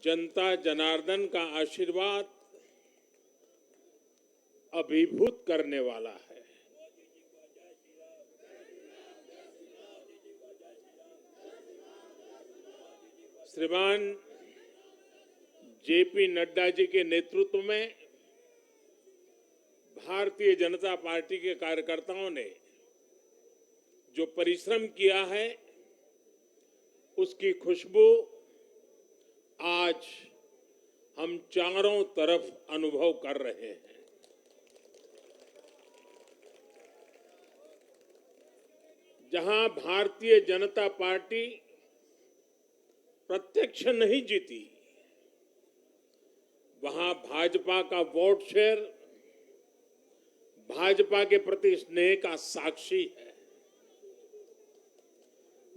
जनता जनार्दन का आशीर्वाद अभिभूत करने वाला है। श्रीमान जेपी नड्डा जी के नेतृत्व में भारतीय जनता पार्टी के कार्यकर्ताओं ने जो परिश्रम किया है, उसकी खुशबू आज हम चारों तरफ अनुभव कर रहे हैं। जहां भारतीय जनता पार्टी प्रत्यक्ष नहीं जीती, वहां भाजपा का वोट शेयर भाजपा के प्रति स्नेह का साक्षी है।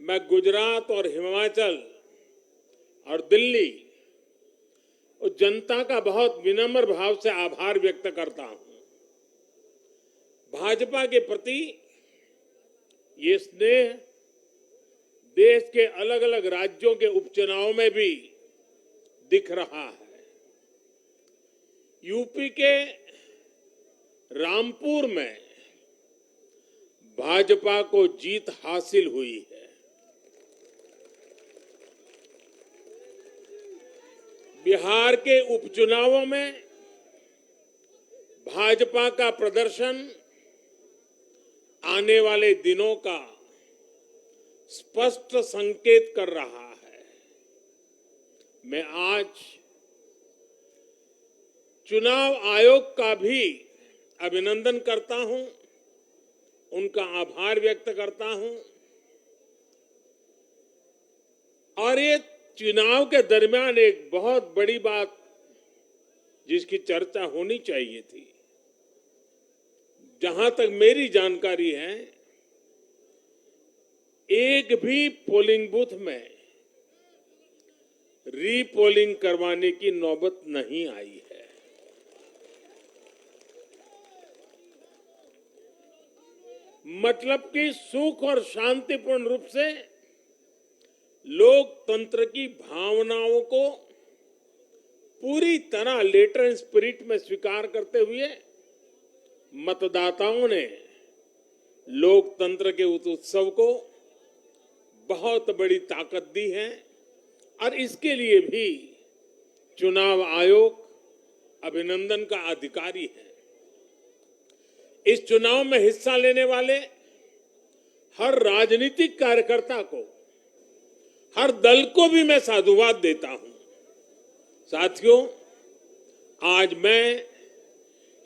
मैं गुजरात और हिमाचल और दिल्ली उस जनता का बहुत विनम्र भाव से आभार व्यक्त करता हूं। भाजपा के प्रति ये स्नेह देश के अलग अलग राज्यों के उपचुनाव में भी दिख रहा है। यूपी के रामपुर में भाजपा को जीत हासिल हुई है। बिहार के उपचुनावों में भाजपा का प्रदर्शन आने वाले दिनों का स्पष्ट संकेत कर रहा है। मैं आज चुनाव आयोग का भी अभिनंदन करता हूं, उनका आभार व्यक्त करता हूं। और ये चुनाव के दरमियान एक बहुत बड़ी बात जिसकी चर्चा होनी चाहिए थी, जहां तक मेरी जानकारी है, एक भी पोलिंग बूथ में रीपोलिंग करवाने की नौबत नहीं आई है। मतलब कि सुख और शांतिपूर्ण रूप से लोकतंत्र की भावनाओं को पूरी तरह लेटर एंड स्पिरिट में स्वीकार करते हुए मतदाताओं ने लोकतंत्र के उस उत्सव को बहुत बड़ी ताकत दी है। और इसके लिए भी चुनाव आयोग अभिनंदन का अधिकारी है। इस चुनाव में हिस्सा लेने वाले हर राजनीतिक कार्यकर्ता को, हर दल को भी मैं साधुवाद देता हूं। साथियों, आज मैं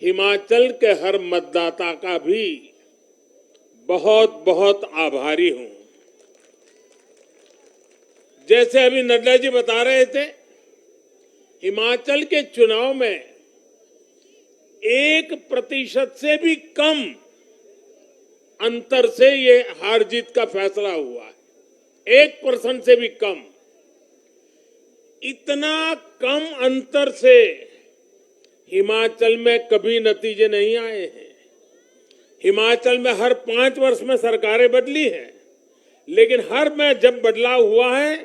हिमाचल के हर मतदाता का भी बहुत बहुत आभारी हूं। जैसे अभी नड्डा जी बता रहे थे, हिमाचल के चुनाव में 1% से भी कम अंतर से ये हार जीत का फैसला हुआ है। 1% से भी कम। इतना कम अंतर से हिमाचल में कभी नतीजे नहीं आए हैं। हिमाचल में हर 5 वर्ष में सरकारें बदली हैं, लेकिन हर में जब बदलाव हुआ है,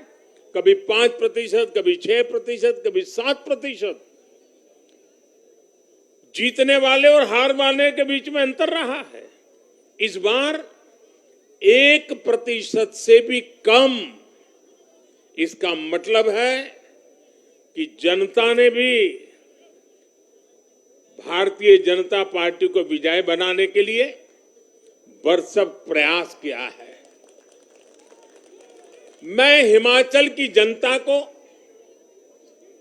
कभी 5%, कभी 6%, कभी 7%। जीतने वाले और हार वाले के बीच में अंतर रहा है। इस बार 1% से भी कम। इसका मतलब है कि जनता ने भी भारतीय जनता पार्टी को विजय बनाने के लिए भरसक प्रयास किया है। मैं हिमाचल की जनता को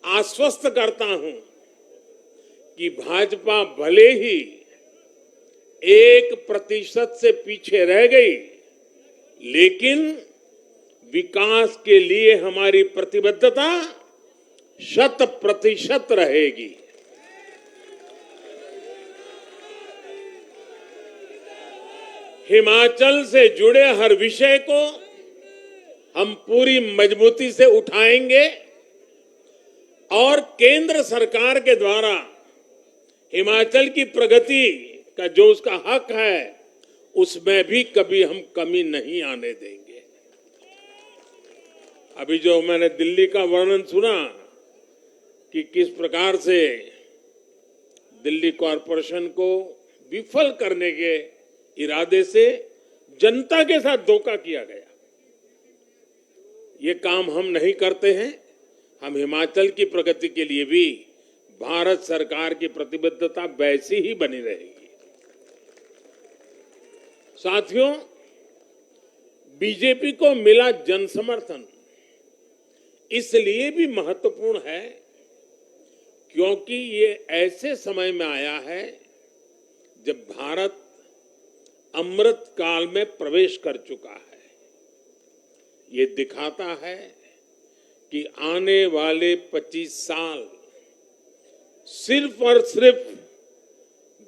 आश्वस्त करता हूं कि भाजपा भले ही 1% से पीछे रह गई, लेकिन विकास के लिए हमारी प्रतिबद्धता 100% रहेगी। हिमाचल से जुड़े हर विषय को हम पूरी मजबूती से उठाएंगे और केंद्र सरकार के द्वारा हिमाचल की प्रगति का जो उसका हक है, उसमें भी कभी हम कमी नहीं आने देंगे। अभी जो मैंने दिल्ली का वर्णन सुना, कि किस प्रकार से दिल्ली कॉरपोरेशन को विफल करने के इरादे से जनता के साथ धोखा किया गया। ये काम हम नहीं करते हैं। हम हिमाचल की प्रगति के लिए भी भारत सरकार की प्रतिबद्धता वैसी ही बनी रहेगी। साथियों, बीजेपी को मिला जन समर्थन इसलिए भी महत्वपूर्ण है क्योंकि ये ऐसे समय में आया है जब भारत अमृत काल में प्रवेश कर चुका है। ये दिखाता है कि आने वाले 25 साल सिर्फ और सिर्फ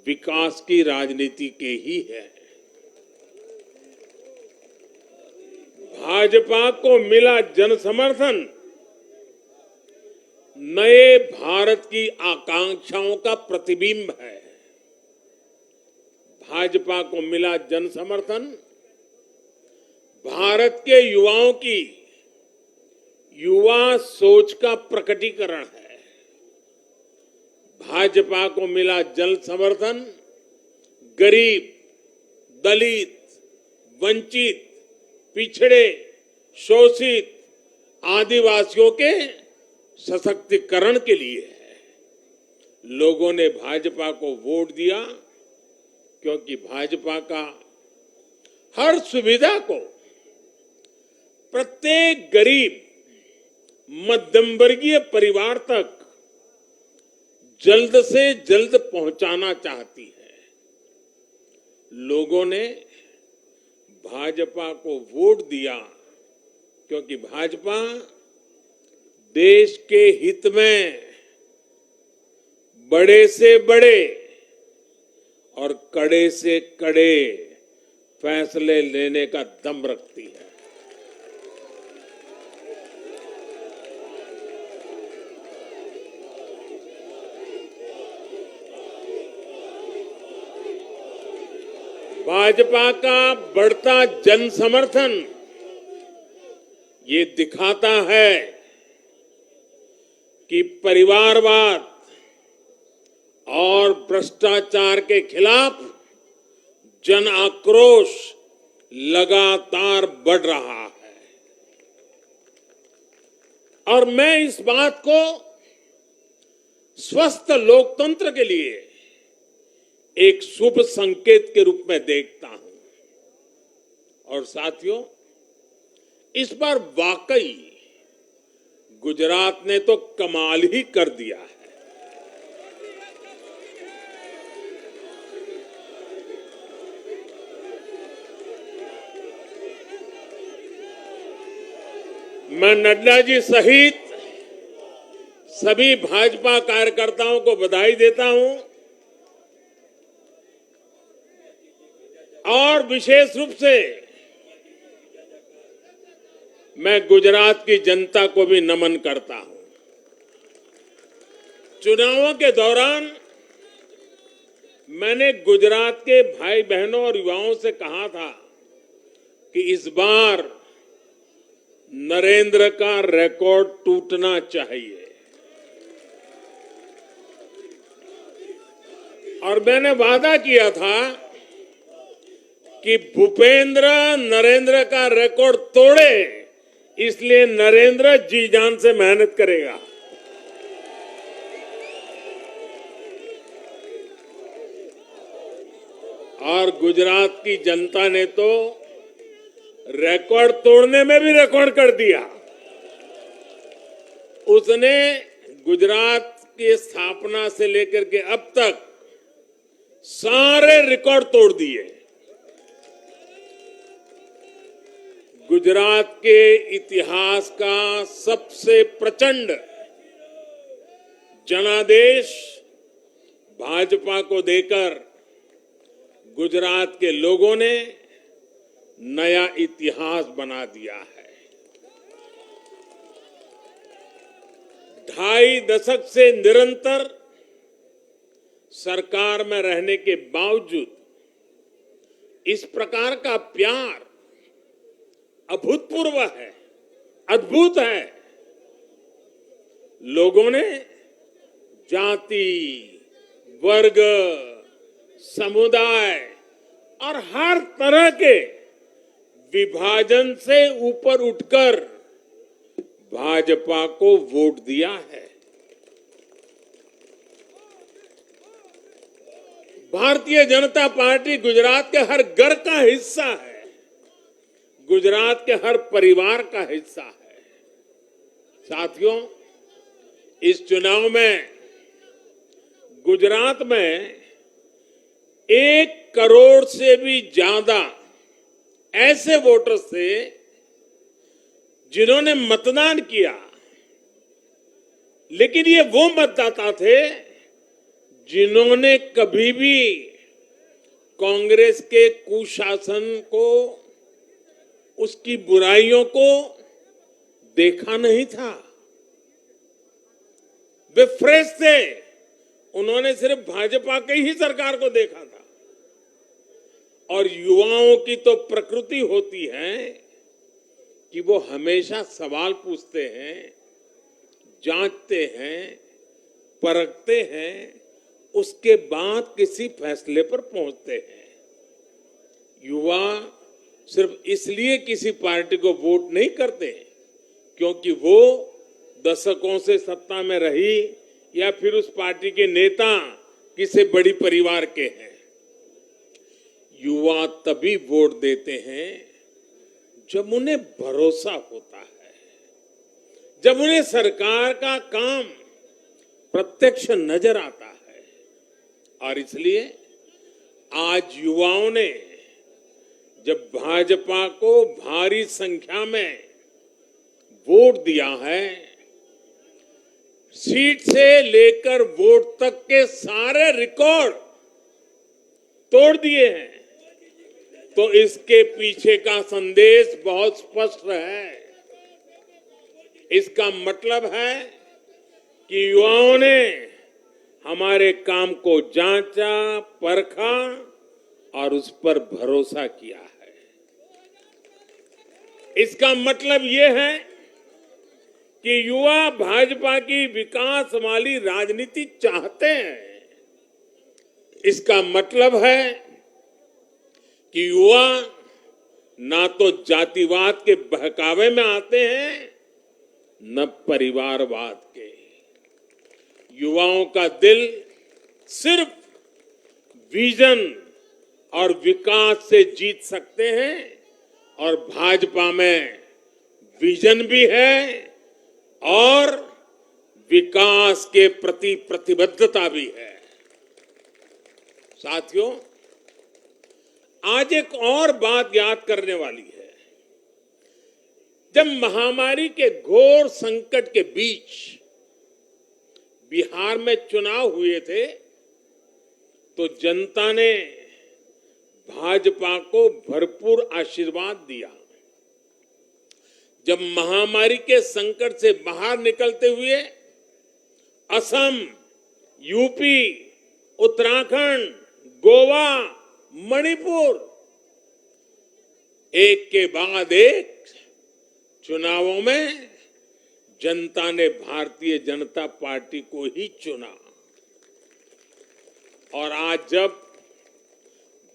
विकास की राजनीति के ही है। भाजपा को मिला जन समर्थन नए भारत की आकांक्षाओं का प्रतिबिंब है। भाजपा को मिला जन समर्थन भारत के युवाओं की युवा सोच का प्रकटीकरण है। भाजपा को मिला जन समर्थन गरीब, दलित, वंचित, पिछड़े, शोषित, आदिवासियों के सशक्तिकरण के लिए है। लोगों ने भाजपा को वोट दिया क्योंकि भाजपा का हर सुविधा को प्रत्येक गरीब, मध्यम वर्गीय परिवार तक जल्द से जल्द पहुंचाना चाहती है। लोगों ने भाजपा को वोट दिया क्योंकि भाजपा देश के हित में बड़े से बड़े और कड़े से कड़े फैसले लेने का दम रखती है। भाजपा का बढ़ता जन समर्थन ये दिखाता है कि परिवारवाद और भ्रष्टाचार के खिलाफ जन आक्रोश लगातार बढ़ रहा है। और मैं इस बात को स्वस्थ लोकतंत्र के लिए एक शुभ संकेत के रूप में देखता हूं। और साथियों, इस बार वाकई गुजरात ने तो कमाल ही कर दिया है। मैं नड्डा जी सहित सभी भाजपा कार्यकर्ताओं को बधाई देता हूं और विशेष रूप से मैं गुजरात की जनता को भी नमन करता हूं। चुनावों के दौरान मैंने गुजरात के भाई बहनों और युवाओं से कहा था कि इस बार नरेंद्र का रिकॉर्ड टूटना चाहिए। और मैंने वादा किया था कि भूपेंद्र नरेंद्र का रिकॉर्ड तोड़े, इसलिए नरेंद्र जी जान से मेहनत करेगा। और गुजरात की जनता ने तो रिकॉर्ड तोड़ने में भी रिकॉर्ड कर दिया। उसने गुजरात की स्थापना से लेकर के अब तक सारे रिकॉर्ड तोड़ दिए। गुजरात के इतिहास का सबसे प्रचंड जनादेश भाजपा को देकर गुजरात के लोगों ने नया इतिहास बना दिया है। 2.5 दशक से निरंतर सरकार में रहने के बावजूद इस प्रकार का प्यार अभूतपूर्व है, अद्भुत है। लोगों ने जाति, वर्ग, समुदाय और हर तरह के विभाजन से ऊपर उठकर भाजपा को वोट दिया है। भारतीय जनता पार्टी गुजरात के हर घर का हिस्सा है, गुजरात के हर परिवार का हिस्सा है। साथियों, इस चुनाव में गुजरात में 1 करोड़ से भी ज्यादा ऐसे वोटर्स थे जिन्होंने मतदान किया, लेकिन ये वो मतदाता थे जिन्होंने कभी भी कांग्रेस के कुशासन को, उसकी बुराइयों को देखा नहीं था। वे फ्रेश थे, उन्होंने सिर्फ भाजपा की ही सरकार को देखा था। और युवाओं की तो प्रकृति होती है कि वो हमेशा सवाल पूछते हैं, जांचते हैं, परखते हैं, उसके बाद किसी फैसले पर पहुंचते हैं। युवा सिर्फ इसलिए किसी पार्टी को वोट नहीं करते क्योंकि वो दशकों से सत्ता में रही या फिर उस पार्टी के नेता किसी बड़ी परिवार के हैं। युवा तभी वोट देते हैं जब उन्हें भरोसा होता है, जब उन्हें सरकार का काम प्रत्यक्ष नजर आता है। और इसलिए आज युवाओं ने जब भाजपा को भारी संख्या में वोट दिया है, सीट से लेकर वोट तक के सारे रिकॉर्ड तोड़ दिए हैं, तो इसके पीछे का संदेश बहुत स्पष्ट है। इसका मतलब है कि युवाओं ने हमारे काम को जांचा, परखा और उस पर भरोसा किया है। इसका मतलब ये है कि युवा भाजपा की विकास वाली राजनीति चाहते हैं। इसका मतलब है कि युवा ना तो जातिवाद के बहकावे में आते हैं, न परिवारवाद के। युवाओं का दिल सिर्फ विजन और विकास से जीत सकते हैं, और भाजपा में विजन भी है और विकास के प्रति प्रतिबद्धता भी है। साथियों, आज एक और बात याद करने वाली है। जब महामारी के घोर संकट के बीच बिहार में चुनाव हुए थे, तो जनता ने भाजपा को भरपूर आशीर्वाद दिया। जब महामारी के संकट से बाहर निकलते हुए असम, यूपी, उत्तराखंड, गोवा, मणिपुर एक के बाद एक चुनावों में जनता ने भारतीय जनता पार्टी को ही चुना। और आज जब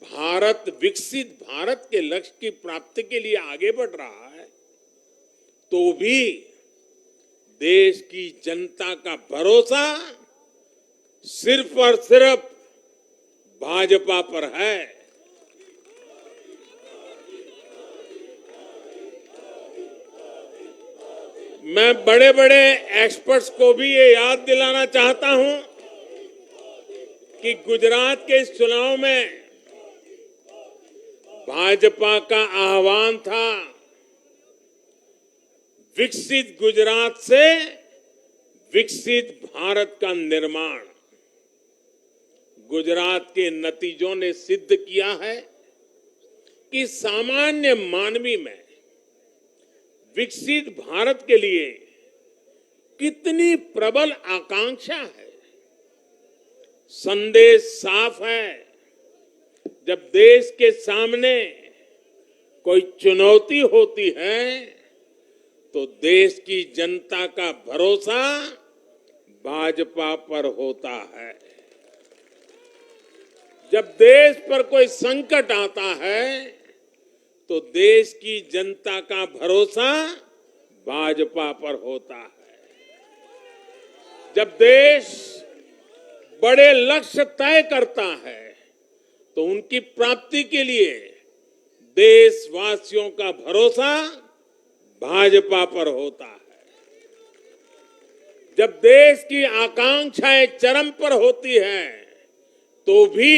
भारत विकसित भारत के लक्ष्य की प्राप्ति के लिए आगे बढ़ रहा है, तो भी देश की जनता का भरोसा सिर्फ और सिर्फ भाजपा पर है। मैं बड़े बड़े एक्सपर्ट्स को भी ये याद दिलाना चाहता हूं कि गुजरात के इस चुनाव में भाजपा का आह्वान था, विकसित गुजरात से विकसित भारत का निर्माण। गुजरात के नतीजों ने सिद्ध किया है कि सामान्य मानवी में विकसित भारत के लिए कितनी प्रबल आकांक्षा है। संदेश साफ है, जब देश के सामने कोई चुनौती होती है तो देश की जनता का भरोसा भाजपा पर होता है। जब देश पर कोई संकट आता है तो देश की जनता का भरोसा भाजपा पर होता है। जब देश बड़े लक्ष्य तय करता है तो उनकी प्राप्ति के लिए देशवासियों का भरोसा भाजपा पर होता है। जब देश की आकांक्षाएं चरम पर होती हैं तो भी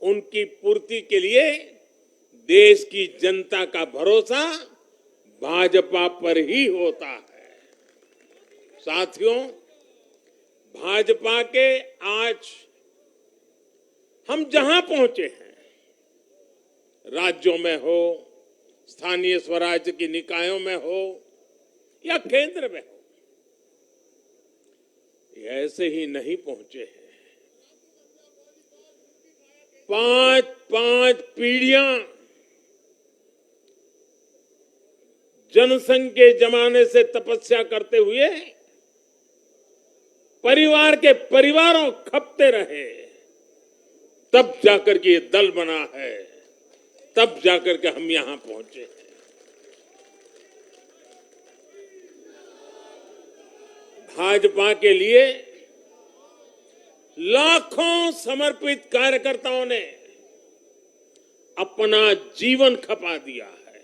उनकी पूर्ति के लिए देश की जनता का भरोसा भाजपा पर ही होता है। साथियों, भाजपा के आज हम जहां पहुंचे हैं, राज्यों में हो, स्थानीय स्वराज्य की निकायों में हो या केंद्र में हो, ये ऐसे ही नहीं पहुंचे हैं। 5 पीढ़ियां जनसंघ के जमाने से तपस्या करते हुए परिवार के परिवारों खपते रहे, तब जाकर के ये दल बना है, तब जाकर के हम यहां पहुंचे हैं। भाजपा के लिए लाखों समर्पित कार्यकर्ताओं ने अपना जीवन खपा दिया है।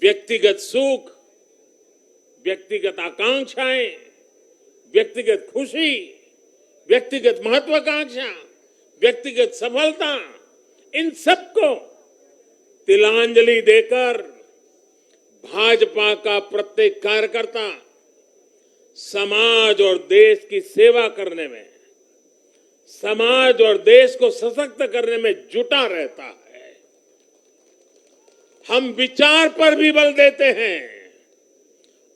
व्यक्तिगत सुख, व्यक्तिगत आकांक्षाएं, व्यक्तिगत खुशी, व्यक्तिगत महत्वाकांक्षा, व्यक्तिगत सफलता, इन सबको तिलांजलि देकर भाजपा का प्रत्येक कार्यकर्ता समाज और देश की सेवा करने में, समाज और देश को सशक्त करने में जुटा रहता है। हम विचार पर भी बल देते हैं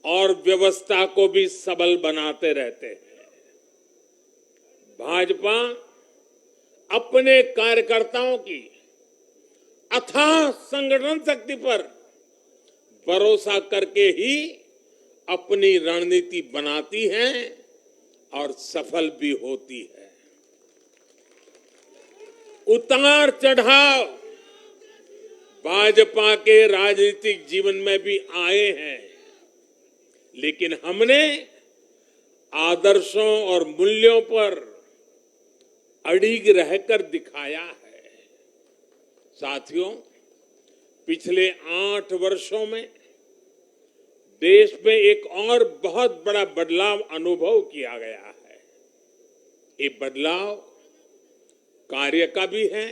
और व्यवस्था को भी सबल बनाते रहते हैं। भाजपा अपने कार्यकर्ताओं की अथाह संगठन शक्ति पर भरोसा करके ही अपनी रणनीति बनाती है और सफल भी होती है। उतार चढ़ाव भाजपा के राजनीतिक जीवन में भी आए हैं, लेकिन हमने आदर्शों और मूल्यों पर अड़िग रहकर दिखाया है। साथियों, पिछले 8 वर्षों में देश में एक और बहुत बड़ा बदलाव अनुभव किया गया है। ये बदलाव कार्य का भी है,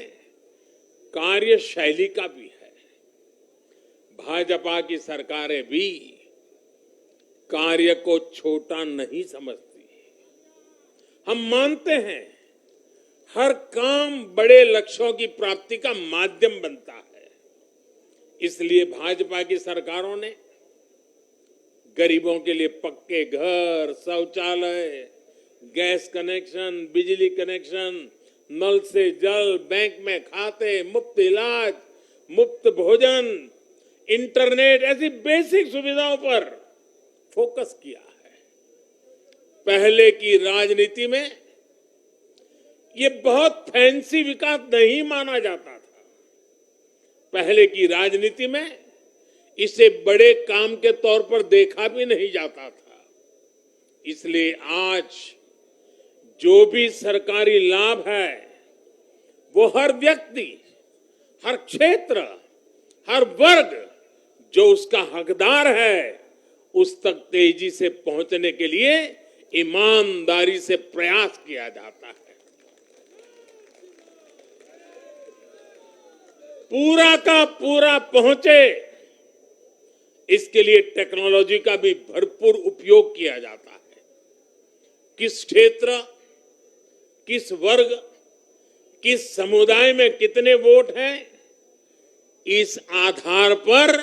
कार्यशैली का भी है। भाजपा की सरकारें भी कार्य को छोटा नहीं समझती। हम मानते हैं हर काम बड़े लक्ष्यों की प्राप्ति का माध्यम बनता है। इसलिए भाजपा की सरकारों ने गरीबों के लिए पक्के घर, शौचालय, गैस कनेक्शन, बिजली कनेक्शन, नल से जल, बैंक में खाते, मुफ्त इलाज, मुफ्त भोजन, इंटरनेट, ऐसी बेसिक सुविधाओं पर फोकस किया है। पहले की राजनीति में ये बहुत फैंसी विकास नहीं माना जाता था। पहले की राजनीति में इसे बड़े काम के तौर पर देखा भी नहीं जाता था। इसलिए आज जो भी सरकारी लाभ है वो हर व्यक्ति, हर क्षेत्र, हर वर्ग जो उसका हकदार है उस तक तेजी से पहुंचने के लिए ईमानदारी से प्रयास किया जाता है। पूरा का पूरा पहुंचे, इसके लिए टेक्नोलॉजी का भी भरपूर उपयोग किया जाता है। किस क्षेत्र, किस वर्ग, किस समुदाय में कितने वोट हैं, इस आधार पर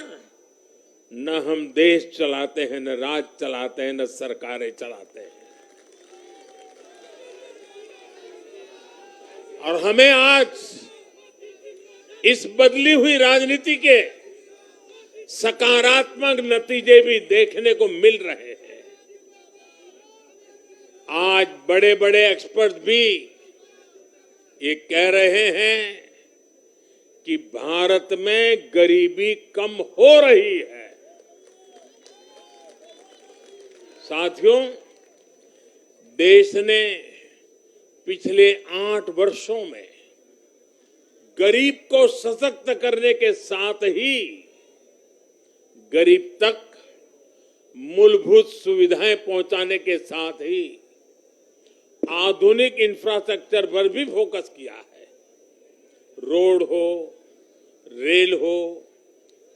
न हम देश चलाते हैं, न राज्य चलाते हैं, न सरकारें चलाते हैं। और हमें आज इस बदली हुई राजनीति के सकारात्मक नतीजे भी देखने को मिल रहे हैं। आज बड़े बड़े एक्सपर्ट भी ये कह रहे हैं कि भारत में गरीबी कम हो रही है। साथियों, देश ने पिछले 8 वर्षों में गरीब को सशक्त करने के साथ ही गरीब तक मूलभूत सुविधाएं पहुंचाने के साथ ही आधुनिक इंफ्रास्ट्रक्चर पर भी फोकस किया है। रोड हो, रेल हो,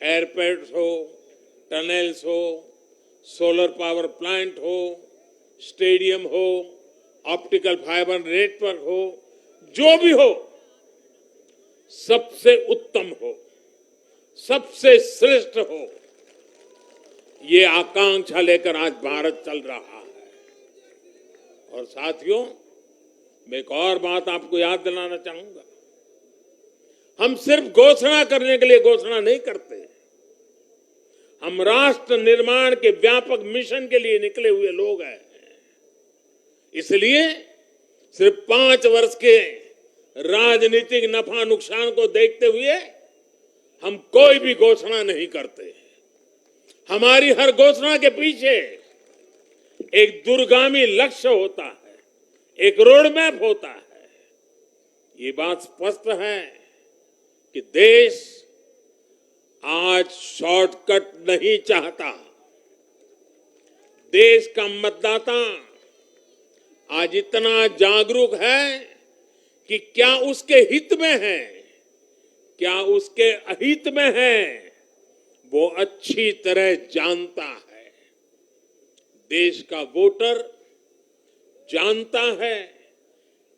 एयरपोर्ट हो, टनल्स हो, सोलर पावर प्लांट हो, स्टेडियम हो, ऑप्टिकल फाइबर नेटवर्क हो, जो भी हो, सबसे उत्तम हो, सबसे श्रेष्ठ हो, ये आकांक्षा लेकर आज भारत चल रहा है। और साथियों, मैं एक और बात आपको याद दिलाना चाहूंगा। हम सिर्फ घोषणा करने के लिए घोषणा नहीं करते, हम राष्ट्र निर्माण के व्यापक मिशन के लिए निकले हुए लोग हैं। इसलिए सिर्फ 5 वर्ष के राजनीतिक नफा नुकसान को देखते हुए हम कोई भी घोषणा नहीं करते। हमारी हर घोषणा के पीछे एक दूरगामी लक्ष्य होता है, एक रोड मैप होता है। ये बात स्पष्ट है कि देश आज शॉर्टकट नहीं चाहता। देश का मतदाता आज इतना जागरूक है कि क्या उसके हित में है, क्या उसके अहित में है, वो अच्छी तरह जानता है। देश का वोटर जानता है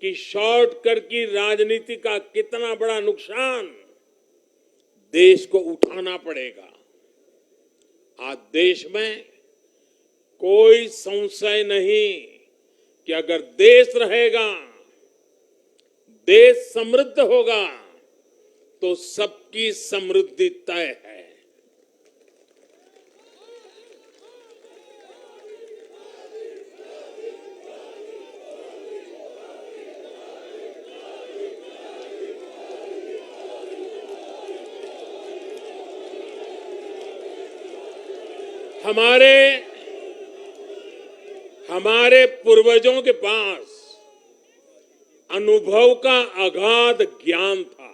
कि शॉर्टकट की राजनीति का कितना बड़ा नुकसान देश को उठाना पड़ेगा। आज देश में कोई संशय नहीं कि अगर देश रहेगा, देश समृद्ध होगा, तो सबकी समृद्धि तय है। हमारे पूर्वजों के पास अनुभव का अगाध ज्ञान था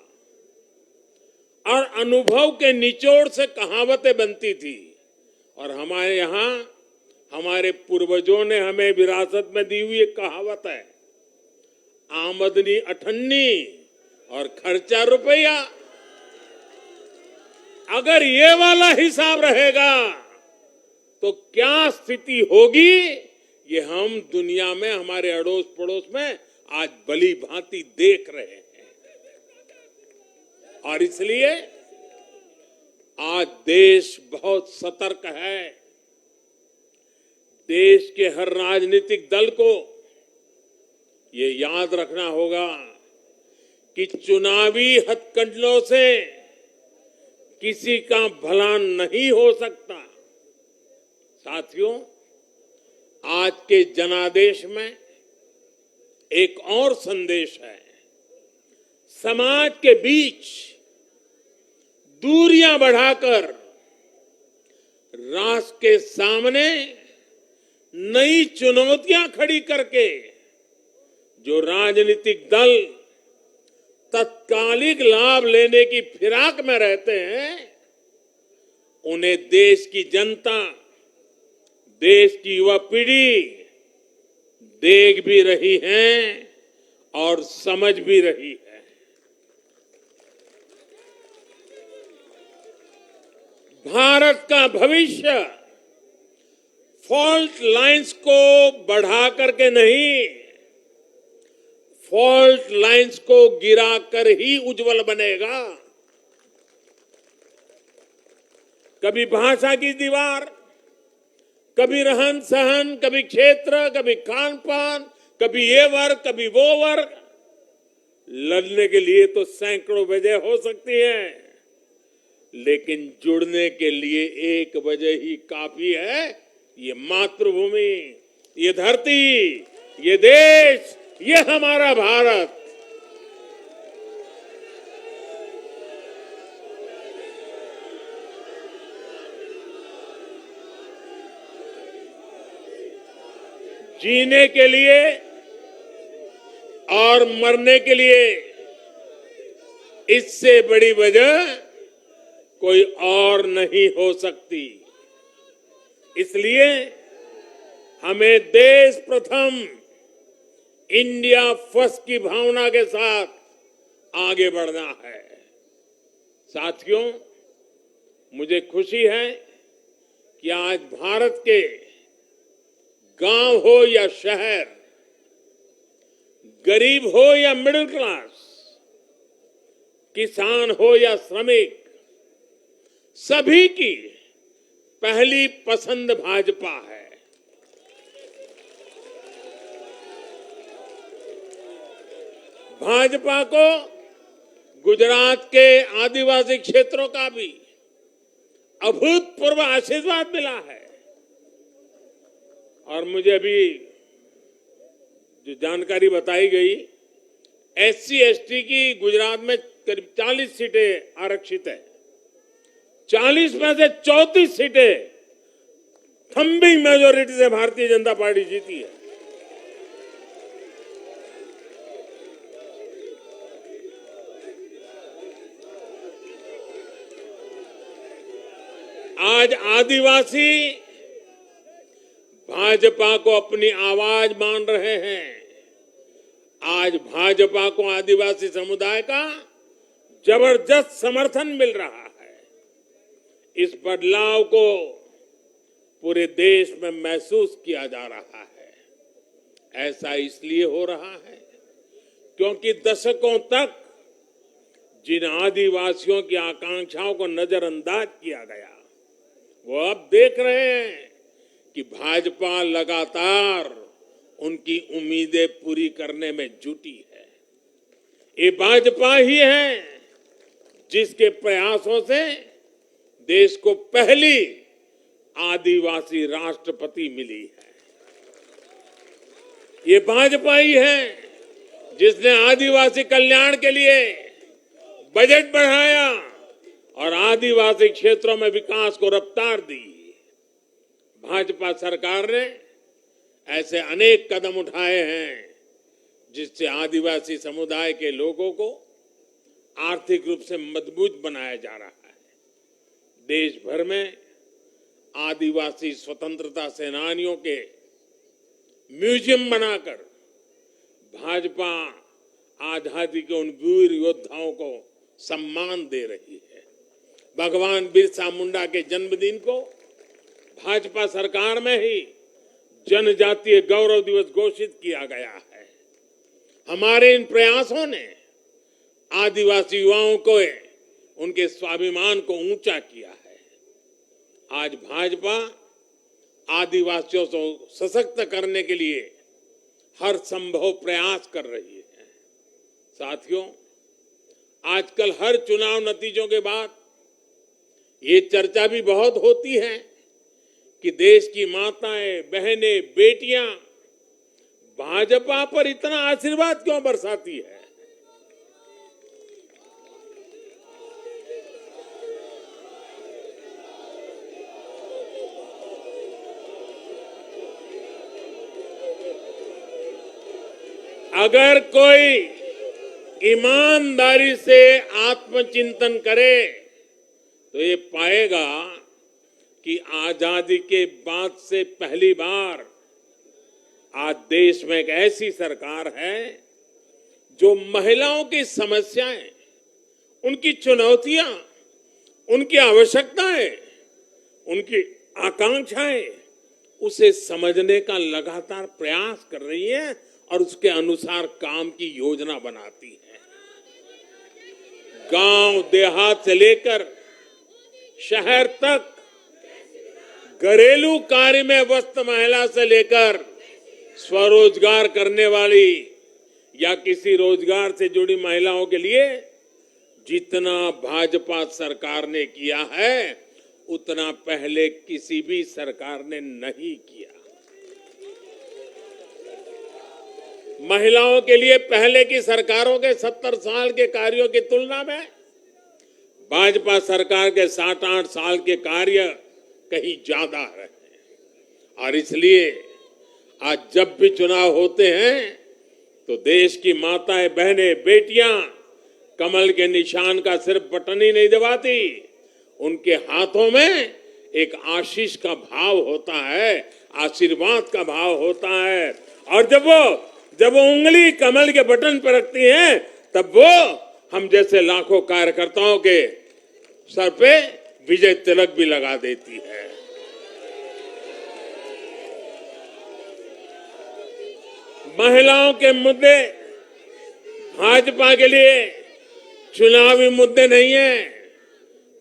और अनुभव के निचोड़ से कहावतें बनती थी। और हमारे यहाँ हमारे पूर्वजों ने हमें विरासत में दी हुई एक कहावत है, आमदनी अठन्नी और खर्चा रुपया। अगर ये वाला हिसाब रहेगा तो क्या स्थिति होगी, ये हम दुनिया में हमारे अड़ोस पड़ोस में आज भली भांति देख रहे हैं। और इसलिए आज देश बहुत सतर्क है। देश के हर राजनीतिक दल को ये याद रखना होगा कि चुनावी हथकंडों से किसी का भला नहीं हो सकता। साथियों, आज के जनादेश में एक और संदेश है। समाज के बीच दूरियां बढ़ाकर राष्ट्र के सामने नई चुनौतियां खड़ी करके जो राजनीतिक दल तत्कालिक लाभ लेने की फिराक में रहते हैं, उन्हें देश की जनता, देश की युवा पीढ़ी देख भी रही है और समझ भी रही है। भारत का भविष्य फॉल्ट लाइंस को बढ़ा करके नहीं, फॉल्ट लाइंस को गिरा कर ही उज्जवल बनेगा। कभी भाषा की दीवार, कभी रहन सहन, कभी क्षेत्र, कभी खान पान, कभी ये वर्ग, कभी वो वर्ग। लड़ने के लिए तो सैकड़ों वजह हो सकती हैं, लेकिन जुड़ने के लिए एक वजह ही काफी है। ये मातृभूमि, ये धरती, ये देश, ये हमारा भारत जीने के लिए और मरने के लिए इससे बड़ी वजह कोई और नहीं हो सकती। इसलिए हमें देश प्रथम, इंडिया फर्स्ट की भावना के साथ आगे बढ़ना है। साथियों, मुझे खुशी है कि आज भारत के गांव हो या शहर, गरीब हो या मिडिल क्लास, किसान हो या श्रमिक, सभी की पहली पसंद भाजपा है। भाजपा को गुजरात के आदिवासी क्षेत्रों का भी अभूतपूर्व आशीर्वाद मिला है। और मुझे अभी जो जानकारी बताई गई, एससी एसटी की गुजरात में करीब 40 सीटें आरक्षित है। 40 में से 34 सीटें थम्बिंग मेजोरिटी से भारतीय जनता पार्टी जीती है। आज आदिवासी भाजपा को अपनी आवाज मान रहे हैं। आज भाजपा को आदिवासी समुदाय का जबरदस्त समर्थन मिल रहा है। इस बदलाव को पूरे देश में महसूस किया जा रहा है। ऐसा इसलिए हो रहा है क्योंकि दशकों तक जिन आदिवासियों की आकांक्षाओं को नजरअंदाज किया गया, वो अब देख रहे हैं कि भाजपा लगातार उनकी उम्मीदें पूरी करने में जुटी है। ये भाजपा ही है जिसके प्रयासों से देश को पहली आदिवासी राष्ट्रपति मिली है। ये भाजपा ही है जिसने आदिवासी कल्याण के लिए बजट बढ़ाया और आदिवासी क्षेत्रों में विकास को रफ्तार दी। भाजपा सरकार ने ऐसे अनेक कदम उठाए हैं जिससे आदिवासी समुदाय के लोगों को आर्थिक रूप से मजबूत बनाया जा रहा है। देश भर में आदिवासी स्वतंत्रता सेनानियों के म्यूजियम बनाकर भाजपा आजादी के उन वीर योद्धाओं को सम्मान दे रही है। भगवान बिरसा मुंडा के जन्मदिन को भाजपा सरकार में ही जनजातीय गौरव दिवस घोषित किया गया है। हमारे इन प्रयासों ने आदिवासी युवाओं को उनके स्वाभिमान को ऊंचा किया है। आज भाजपा आदिवासियों को सशक्त करने के लिए हर संभव प्रयास कर रही है। साथियों, आजकल हर चुनाव नतीजों के बाद ये चर्चा भी बहुत होती है कि देश की माताएं, बहनें, बेटियां भाजपा पर इतना आशीर्वाद क्यों बरसाती है। अगर कोई ईमानदारी से आत्मचिंतन करे तो ये पाएगा कि आजादी के बाद से पहली बार आज देश में एक ऐसी सरकार है जो महिलाओं की समस्याएं, उनकी चुनौतियां, उनकी आवश्यकताएं, उनकी आकांक्षाएं, उसे समझने का लगातार प्रयास कर रही है और उसके अनुसार काम की योजना बनाती है। गांव देहात से लेकर शहर तक घरेलू कार्य में व्यस्त महिला से लेकर स्वरोजगार करने वाली या किसी रोजगार से जुड़ी महिलाओं के लिए जितना भाजपा सरकार ने किया है उतना पहले किसी भी सरकार ने नहीं किया। महिलाओं के लिए पहले की सरकारों के 70 साल के कार्यों की तुलना में भाजपा सरकार के 7-8 साल के कार्य कहीं ज्यादा है। और इसलिए आज जब भी चुनाव होते हैं तो देश की माताएं, बहनें, बेटियां कमल के निशान का सिर्फ बटन ही नहीं दबाती, उनके हाथों में एक आशीष का भाव होता है, आशीर्वाद का भाव होता है। और जब वो उंगली कमल के बटन पर रखती हैं, तब वो हम जैसे लाखों कार्यकर्ताओं के सर पे विजय तिलक भी लगा देती है। महिलाओं के मुद्दे भाजपा के लिए चुनावी मुद्दे नहीं है,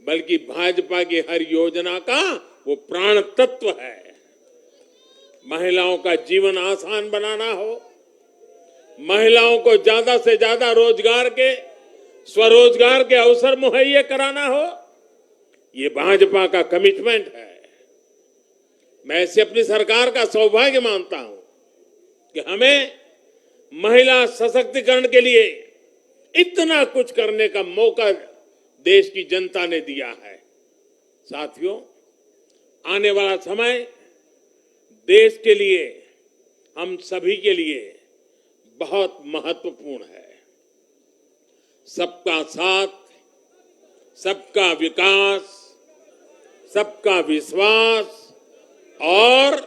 बल्कि भाजपा की हर योजना का वो प्राण तत्व है। महिलाओं का जीवन आसान बनाना हो, महिलाओं को ज्यादा से ज्यादा रोजगार के, स्वरोजगार के अवसर मुहैया कराना हो, ये भाजपा का कमिटमेंट है। मैं इसे अपनी सरकार का सौभाग्य मानता हूं कि हमें महिला सशक्तिकरण के लिए इतना कुछ करने का मौका देश की जनता ने दिया है। साथियों, आने वाला समय देश के लिए, हम सभी के लिए बहुत महत्वपूर्ण है। सबका साथ, सबका विकास, सबका विश्वास और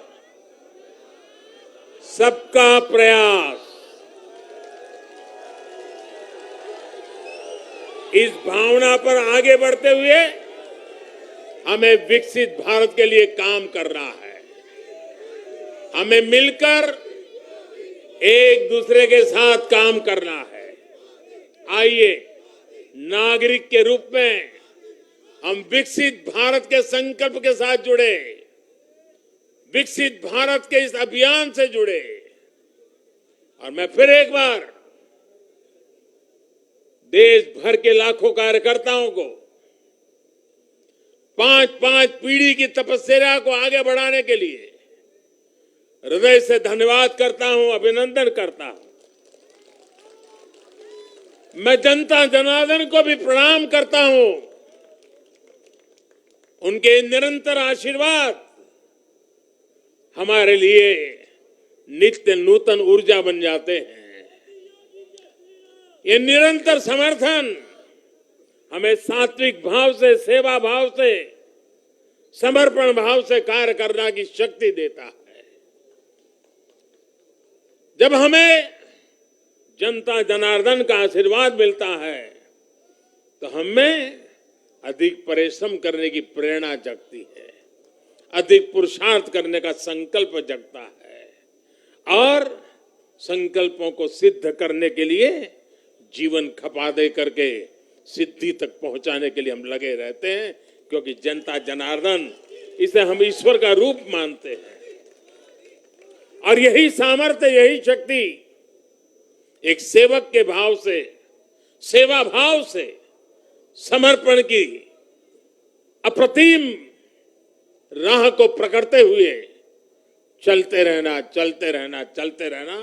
सबका प्रयास, इस भावना पर आगे बढ़ते हुए हमें विकसित भारत के लिए काम करना है। हमें मिलकर एक दूसरे के साथ काम करना है। आइए, नागरिक के रूप में हम विकसित भारत के संकल्प के साथ जुड़े, विकसित भारत के इस अभियान से जुड़े। और मैं फिर एक बार देश भर के लाखों कार्यकर्ताओं को 5-5 पीढ़ी की तपस्या को आगे बढ़ाने के लिए हृदय से धन्यवाद करता हूं, अभिनंदन करता हूं। मैं जनता जनार्दन को भी प्रणाम करता हूं। उनके निरंतर आशीर्वाद हमारे लिए नित्य नूतन ऊर्जा बन जाते हैं। ये निरंतर समर्थन हमें सात्विक भाव से, सेवा भाव से, समर्पण भाव से कार्य करने की शक्ति देता है। जब हमें जनता जनार्दन का आशीर्वाद मिलता है तो हमें अधिक परिश्रम करने की प्रेरणा जगती है, अधिक पुरुषार्थ करने का संकल्प जगता है और संकल्पों को सिद्ध करने के लिए जीवन खपा दे करके सिद्धि तक पहुंचाने के लिए हम लगे रहते हैं, क्योंकि जनता जनार्दन, इसे हम ईश्वर का रूप मानते हैं। और यही सामर्थ्य, यही शक्ति एक सेवक के भाव से, सेवा भाव से, समर्पण की अप्रतिम राह को पकड़ते हुए चलते रहना, चलते रहना, चलते रहना,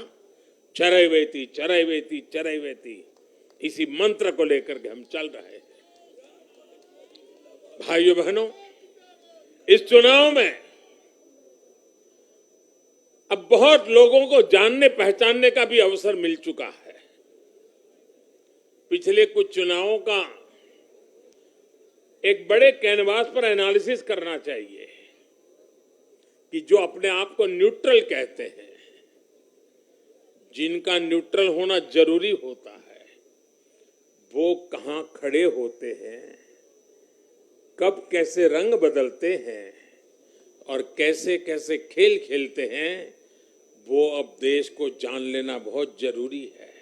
चरैवेति चरैवेति चरैवेति, इसी मंत्र को लेकर के हम चल रहे हैं। भाइयों बहनों, इस चुनाव में अब बहुत लोगों को जानने पहचानने का भी अवसर मिल चुका है। पिछले कुछ चुनावों का एक बड़े कैनवास पर एनालिसिस करना चाहिए कि जो अपने आप को न्यूट्रल कहते हैं, जिनका न्यूट्रल होना जरूरी होता है, वो कहां खड़े होते हैं, कब कैसे रंग बदलते हैं और कैसे कैसे खेल खेलते हैं, वो अब देश को जान लेना बहुत जरूरी है,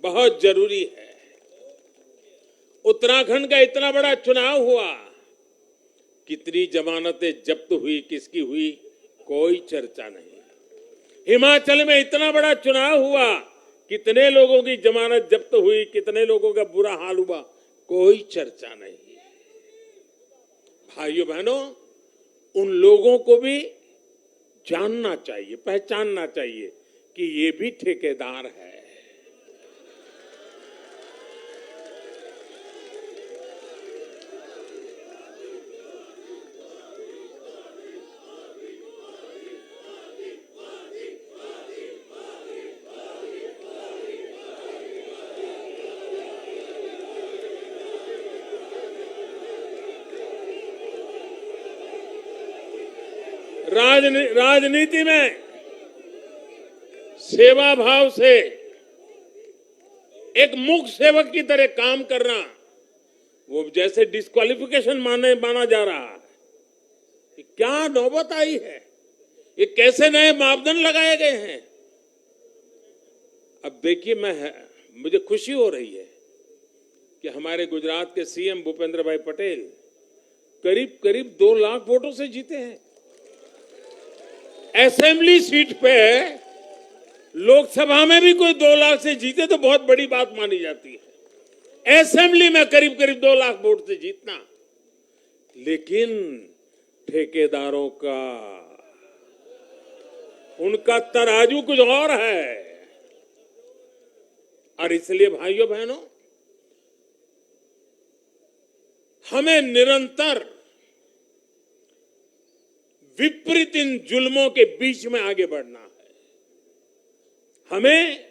बहुत जरूरी है। उत्तराखंड का इतना बड़ा चुनाव हुआ, कितनी जमानतें जब्त हुई, किसकी हुई, कोई चर्चा नहीं। हिमाचल में इतना बड़ा चुनाव हुआ, कितने लोगों की जमानत जब्त हुई, कितने लोगों का बुरा हाल हुआ, कोई चर्चा नहीं। भाइयों बहनों, उन लोगों को भी जानना चाहिए, पहचानना चाहिए कि ये भी ठेकेदार है। राजनीति में सेवा भाव से एक मूक सेवक की तरह काम करना वो जैसे डिस्क्वालिफिकेशन माना जा रहा है। ये क्या नौबत आई है? ये कैसे नए मापदंड लगाए गए हैं? अब देखिए, मुझे खुशी हो रही है कि हमारे गुजरात के सीएम भूपेंद्र भाई पटेल करीब करीब 2 लाख वोटों से जीते हैं। असेंबली सीट पे लोकसभा में भी कोई 2 लाख से जीते तो बहुत बड़ी बात मानी जाती है। असेंबली में करीब करीब 2 लाख वोट से जीतना, लेकिन ठेकेदारों का उनका तराजू कुछ और है। और इसलिए भाइयों बहनों, हमें निरंतर विपरीत इन जुल्मों के बीच में आगे बढ़ना है। हमें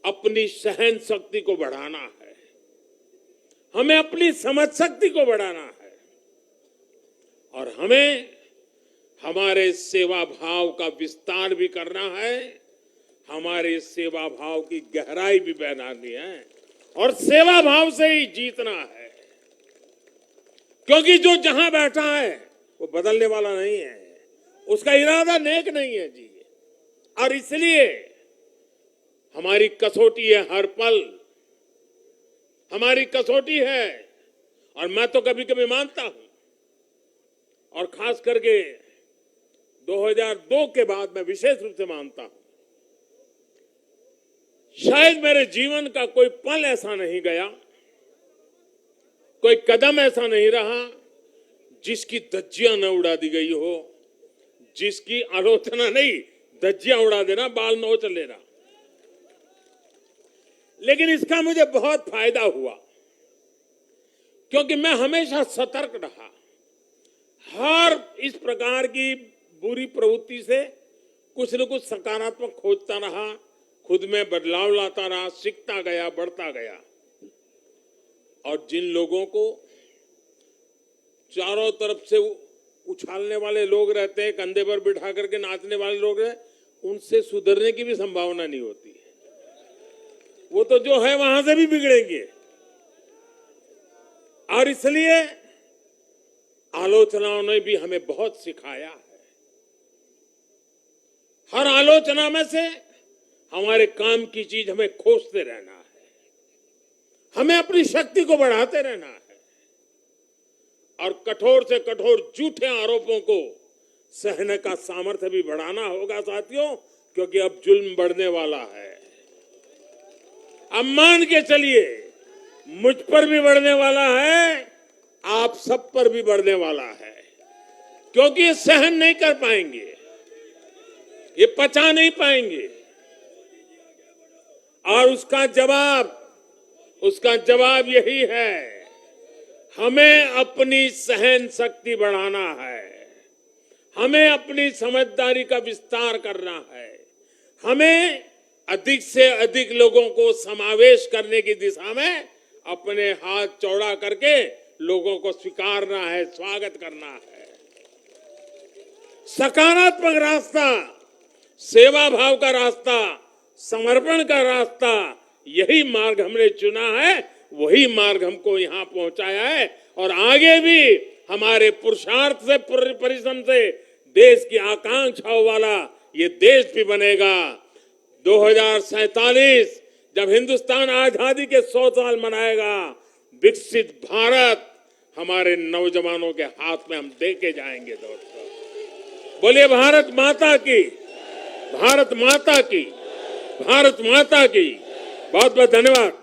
अपनी सहन शक्ति को बढ़ाना है, हमें अपनी समझ शक्ति को बढ़ाना है, और हमें हमारे सेवा भाव का विस्तार भी करना है, हमारे सेवा भाव की गहराई भी बढ़ानी है, और सेवा भाव से ही जीतना है। क्योंकि जो जहां बैठा है वो बदलने वाला नहीं है, उसका इरादा नेक नहीं है जी। और इसलिए हमारी कसौटी है, हर पल हमारी कसौटी है। और मैं तो कभी कभी मानता हूं, और खास करके 2002 के बाद मैं विशेष रूप से मानता हूं, शायद मेरे जीवन का कोई पल ऐसा नहीं गया, कोई कदम ऐसा नहीं रहा जिसकी धज्जियां न उड़ा दी गई हो, जिसकी आलोचना नहीं, धज्जियां उड़ा देना, बाल नोच लेना। लेकिन इसका मुझे बहुत फायदा हुआ, क्योंकि मैं हमेशा सतर्क रहा। हर इस प्रकार की बुरी प्रवृत्ति से कुछ न कुछ सकारात्मक खोजता रहा, खुद में बदलाव लाता रहा, सीखता गया, बढ़ता गया। और जिन लोगों को चारों तरफ से उछालने वाले लोग रहते हैं, कंधे पर बिठा करके नाचने वाले लोग हैं, उनसे सुधरने की भी संभावना नहीं होती है। वो तो जो है वहां से भी बिगड़ेंगे। और इसलिए आलोचनाओं ने भी हमें बहुत सिखाया है। हर आलोचना में से हमारे काम की चीज हमें खोजते रहना है, हमें अपनी शक्ति को बढ़ाते रहना है, और कठोर से कठोर झूठे आरोपों को सहने का सामर्थ्य भी बढ़ाना होगा साथियों, क्योंकि अब जुल्म बढ़ने वाला है। अब मान के चलिए, मुझ पर भी बढ़ने वाला है, आप सब पर भी बढ़ने वाला है, क्योंकि ये सहन नहीं कर पाएंगे, ये पचा नहीं पाएंगे। और उसका जवाब यही है, हमें अपनी सहन शक्ति बढ़ाना है, हमें अपनी समझदारी का विस्तार करना है, हमें अधिक से अधिक लोगों को समावेश करने की दिशा में अपने हाथ चौड़ा करके लोगों को स्वीकारना है, स्वागत करना है। सकारात्मक रास्ता, सेवा भाव का रास्ता, समर्पण का रास्ता, यही मार्ग हमने चुना है, वही मार्ग हमको यहाँ पहुंचाया है। और आगे भी हमारे पुरुषार्थ से, परिश्रम से देश की आकांक्षाओं वाला ये देश भी बनेगा। 2047 जब हिंदुस्तान आजादी के 100 साल मनाएगा, विकसित भारत हमारे नौजवानों के हाथ में हम दे के जाएंगे। दोस्तों बोलिए भारत माता की, भारत माता की, भारत माता की। बहुत बहुत धन्यवाद।